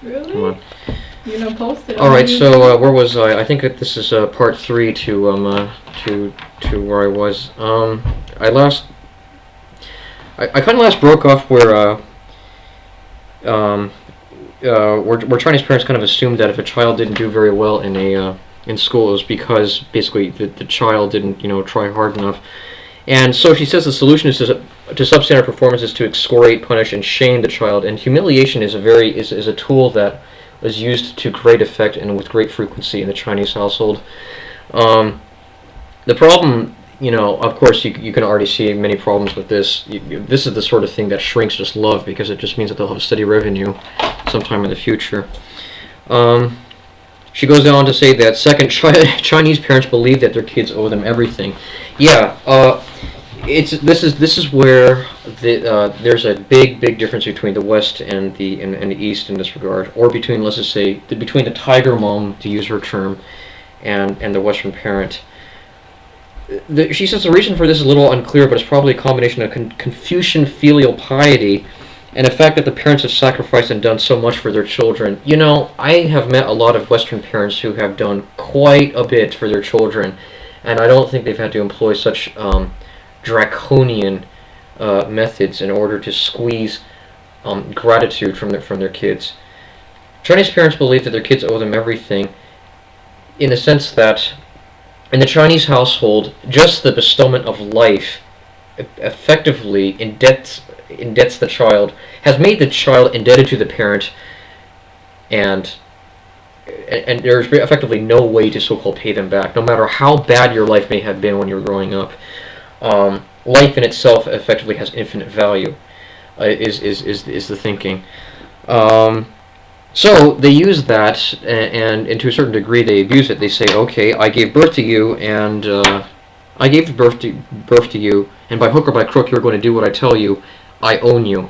Really? Come on. You know, post it All on right. YouTube. So where was I? I think that this is part three to where I was. I last I kind of last broke off um, where Chinese parents kind of assumed that if a child didn't do very well in school, it was because basically the child didn't try hard enough. And so she says the solution is to substandard performance is to excoriate, punish, and shame the child. And humiliation is a tool that was used to great effect and with great frequency in the Chinese household. Um, the problem, of course, you can already see many problems with this. This is the sort of thing that shrinks just love because it just means that they'll have steady revenue sometime in the future. Um, she goes on to say that second, Chinese parents believe that their kids owe them everything. Yeah, this is where there's a big difference between the West and the East in this regard, or between, let's just say, between the tiger mom, to use her term, and the Western parent. She says the reason for this is a little unclear, but it's probably a combination of Confucian filial piety and the fact that the parents have sacrificed and done so much for their children. I have met a lot of Western parents who have done quite a bit for their children, and I don't think they've had to employ such draconian methods in order to squeeze gratitude from their kids. Chinese parents believe that their kids owe them everything, in the sense that in the Chinese household, just the bestowment of life effectively indebts the child, has made the child indebted to the parent, and there's effectively no way to so-called pay them back, no matter how bad your life may have been when you were growing up. Life in itself effectively has infinite value, is the thinking. So they use that, and to a certain degree they abuse it. They say, okay, I gave birth to you, and I gave birth to you, and by hook or by crook, you're going to do what I tell you. I own you.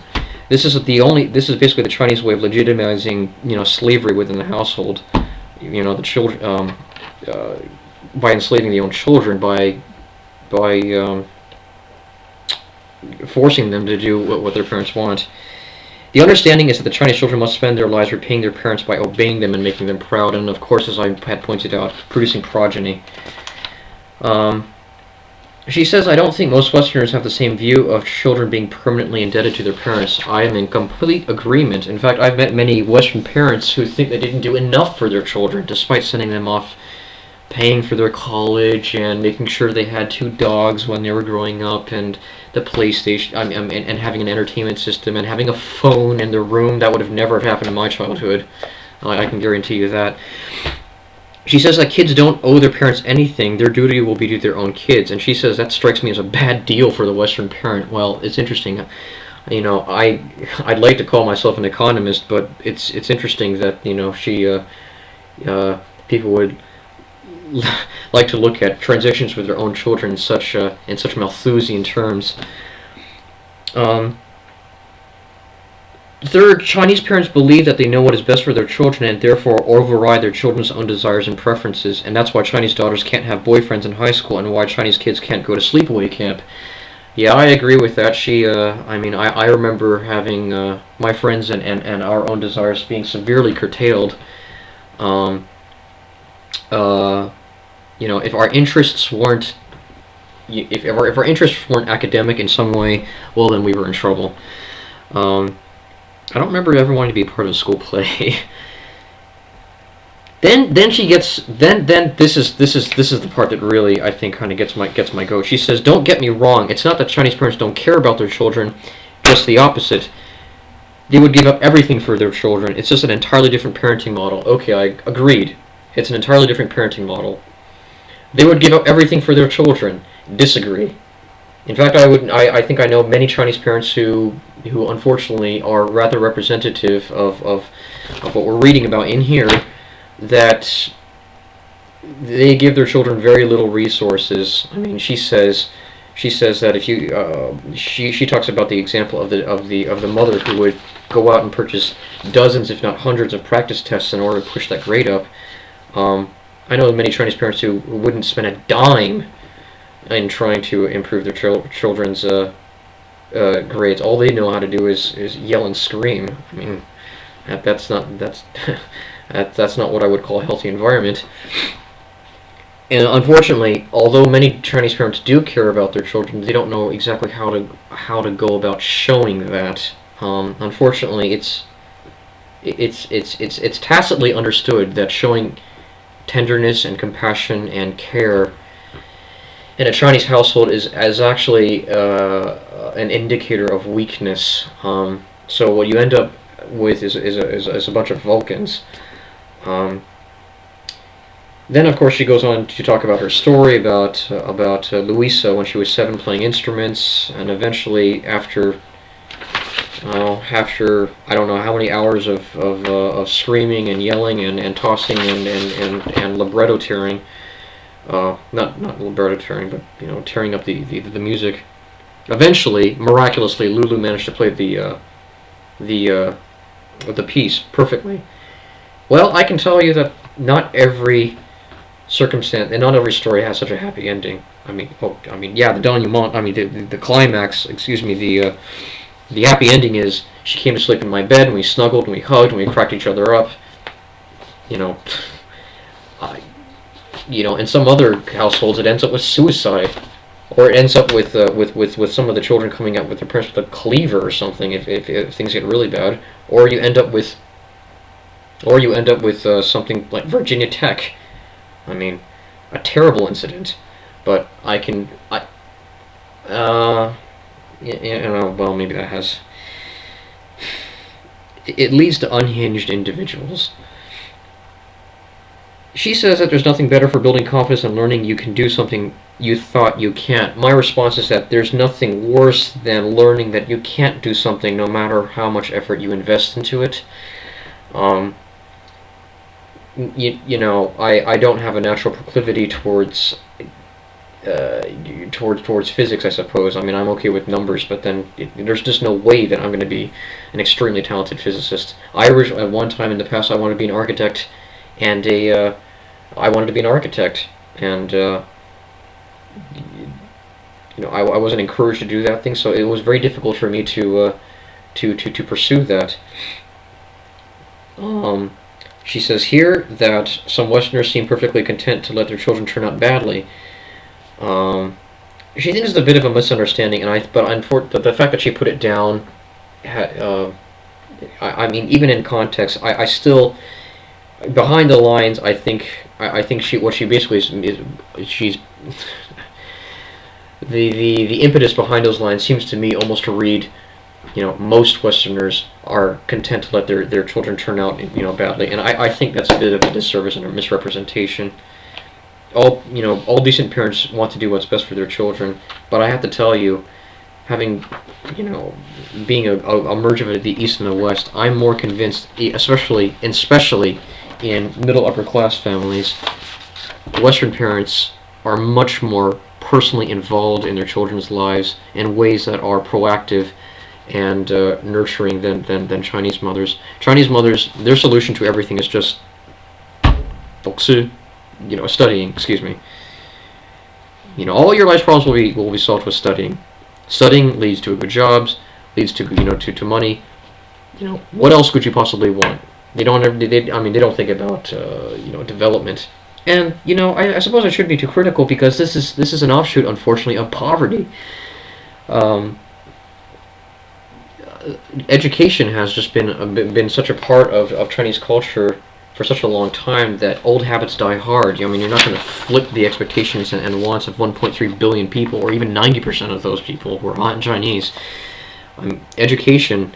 This is basically the Chinese way of legitimizing, slavery within the household. The children, by enslaving the own children, by forcing them to do what their parents want. The understanding is that the Chinese children must spend their lives repaying their parents by obeying them and making them proud, and of course, as I had pointed out, producing progeny. She says, I don't think most Westerners have the same view of children being permanently indebted to their parents. I am in complete agreement. In fact, I've met many Western parents who think they didn't do enough for their children, despite sending them off, paying for their college, and making sure they had 2 dogs when they were growing up, and the PlayStation, and having an entertainment system, and having a phone in their room. That would have never happened in my childhood. I can guarantee you that. She says that kids don't owe their parents anything. Their duty will be to their own kids. And she says that strikes me as a bad deal for the Western parent. Well, it's interesting. I'd like to call myself an economist, but it's interesting that she people would like to look at transactions with their own children in such Malthusian terms. Third, Chinese parents believe that they know what is best for their children and therefore override their children's own desires and preferences, and that's why Chinese daughters can't have boyfriends in high school and why Chinese kids can't go to sleepaway camp. Yeah, I agree with that. I remember having my friends and our own desires being severely curtailed. If our interests weren't if our interests weren't academic in some way, well, then we were in trouble. I don't remember ever wanting to be a part of a school play. then she gets then this is the part that really I think kind of gets my goat. She says, "Don't get me wrong. It's not that Chinese parents don't care about their children, just the opposite. They would give up everything for their children. It's just an entirely different parenting model." Okay, I agreed. It's an entirely different parenting model. They would give up everything for their children. Disagree. In fact, I think I know many Chinese parents who unfortunately are rather representative of what we're reading about in here, that they give their children very little resources. I mean, she says that if you she talks about the example of the mother who would go out and purchase dozens, if not hundreds, of practice tests in order to push that grade up. I know many Chinese parents who wouldn't spend a dime in trying to improve their children's grades. All they know how to do is yell and scream. I mean, That's that's not what I would call a healthy environment. And unfortunately, although many Chinese parents do care about their children, they don't know exactly how to go about showing that. Unfortunately, it's tacitly understood that showing tenderness and compassion and care in a Chinese household is actually an indicator of weakness. So what you end up with is a bunch of Vulcans. Um, then, of course, she goes on to talk about her story about Louisa when she was 7 playing instruments, and eventually after I don't know how many hours of screaming and yelling and tossing and libretto tearing, not libretto tearing, but tearing up the music. Eventually, miraculously, Lulu managed to play the piece perfectly. Well, I can tell you that not every circumstance and not every story has such a happy ending. Yeah, the denouement. The climax. Excuse me. The happy ending is she came to sleep in my bed and we snuggled and we hugged and we cracked each other up. You know, I, in some other households it ends up with suicide, or it ends up with some of the children coming out with their parents with a cleaver or something if things get really bad, or you end up with something like Virginia Tech. I mean, a terrible incident, but well, maybe that has. It leads to unhinged individuals. She says that there's nothing better for building confidence and learning you can do something you thought you can't. My response is that there's nothing worse than learning that you can't do something no matter how much effort you invest into it. I don't have a natural proclivity towards physics, I suppose. I'm okay with numbers, but then there's just no way that I'm going to be an extremely talented physicist. I originally, at one time in the past, I wanted to be an architect, and I wanted to be an architect, and I wasn't encouraged to do that thing, so it was very difficult for me to pursue that. She says here that some Westerners seem perfectly content to let their children turn out badly. She thinks it's a bit of a misunderstanding, but the fact that she put it down, even in context, I still, behind the lines, I think what she basically is she's the impetus behind those lines seems to me almost to read, most Westerners are content to let their children turn out badly, and I think that's a bit of a disservice and a misrepresentation. All decent parents want to do what's best for their children, but I have to tell you, having, being a merge of the East and the West, I'm more convinced, especially in middle upper class families, Western parents are much more personally involved in their children's lives in ways that are proactive and nurturing than Chinese mothers. Chinese mothers, their solution to everything is just 读书. Studying, excuse me. All your life's problems will be solved with studying. Studying leads to good jobs, leads to to money. What else could you possibly want? They don't think about development. And I suppose I shouldn't be too critical, because this is an offshoot, unfortunately, of poverty. Education has just been such a part of Chinese culture for such a long time that old habits die hard. You're not going to flip the expectations and wants of 1.3 billion people, or even 90% of those people who are Han Chinese. Education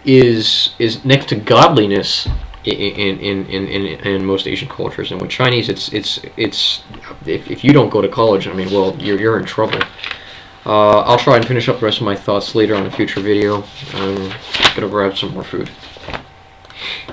is next to godliness in most Asian cultures, and with Chinese, it's if you don't go to college, you're in trouble. I'll try and finish up the rest of my thoughts later on a future video. I'm gonna grab some more food.